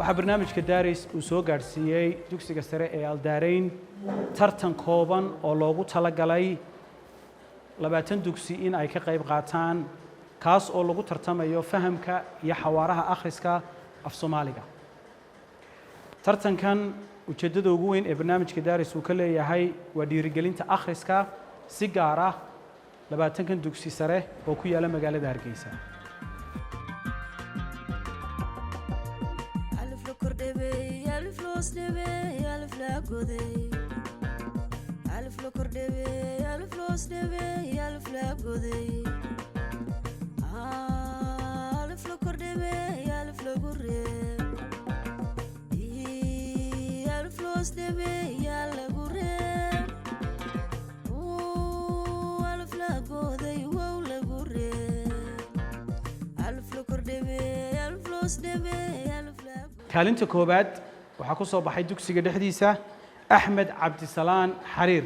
waxaa barnaamijka Daaris uu soo gaarsiiyay dugsiga sare ee Aldaarayn tartan kooban oo loogu talagalay 20 dugsi in ay ka qayb qaataan kaas oo lagu tartamayo fahamka iyo xawaaraha akhriska af Soomaaliga tartankan ujeedada ugu weyn ee barnaamijka Daaris uu ka leeyahay waa dhiirigelinta akhriska si gaar ah 20 dugsi sare oo ku yaala magaalada Hargeysa kaalinta koobaad waxaa ku soo baxay dugsiga dhexdiisa Axmed Cabdisalaan Xariir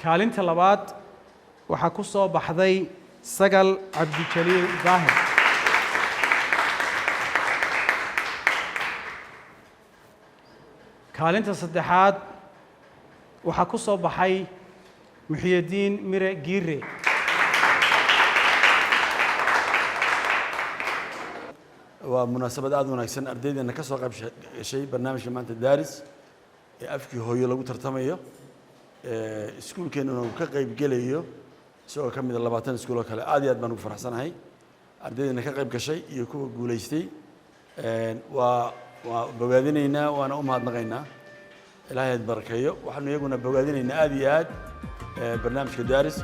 kaalinta labaad waxaa ku soo baxday Sagal Cabdijaliil Daahir kaalinta saddexaad waxaa ku soo baxay Muxyidiin Mire Giire ومناسبة أذن أكسن أرديد أن كسر قبل شيء برنامج ما أنت دارس أفكي هو يلقو ترتميه سكول كانوا كقريب جليه سواء كم من اللباتين سكول كلا عادي أدمنوا فرحسن هاي أرديد أن كقريب كشيء يكون جوليستي وبواديننا وأنا هاد نغينا إلهي البركة وحنا يقولنا بواديننا عاديات برنامج دارس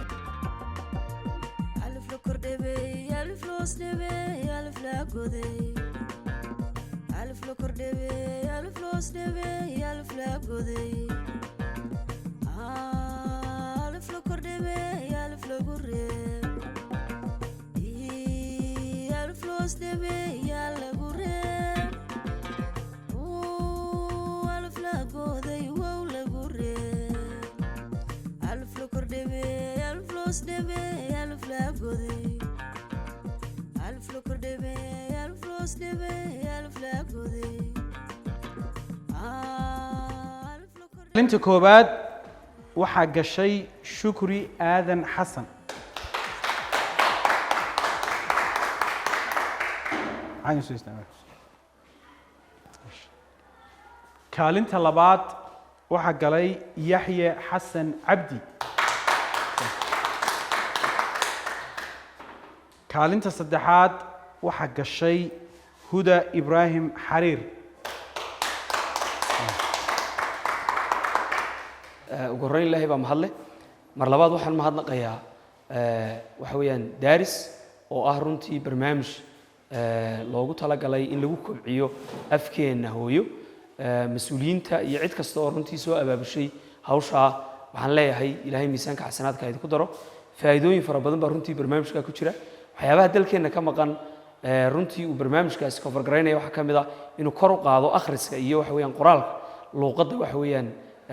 kaalinta koobaad waxaa gashay Shukri Aadan Xasan kaalinta labaad waxaa galay Yaxye Xasan Cabdi kaalinta saddexaad waxaa gashay Huda Ibrahim Xariir ugu horeyn Ilaahay baa mahadle mar labaad waxaan mahadnaqayaa waxa weeyaan Daaris oo ah runtii barnaamij loogu talagalay in lagu kobciyo afkeena hooyo mas'uuliyiinta iyo cid kasta oo runtii soo abaabushay hawsha waxaan leeyahay Ilaahay miisaanka xasanaadka ay ku daro faa'iidooyin fara badan baa runtii barnaamijka ku jira waxyaabaha dalkeena ka maqan runtii uu barnaamijkaasi ka fargaraynaya waxa kamid ah inuu kor u qaado akhriska iyo waxa weeyaan qoraalka luqadda waxa weeyaan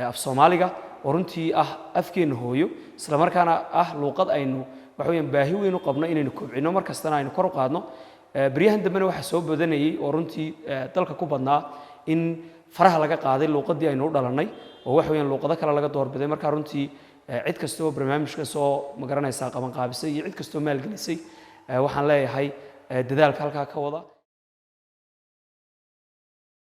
af Soomaaliga oo runtii ah afkeena hooyo isla markaana ah luqad aynu waxa weeyaan baahi weyn u qabno inaynu kobcino markastana aynu kor u qaadno bariyahan dambena waxa soo badanayay oo runtii dalka ku badnaa in faraha laga qaaday luqadii aynu u dhalanay oo waxa weeyaan luqado kale laga doorbiday marka runtii cid kasta oo barnaamijka soo magaranaysa qaban qaabisay iyo cid kasta oo maalgelisay waxaan leeyahay dadaalka halka ka wada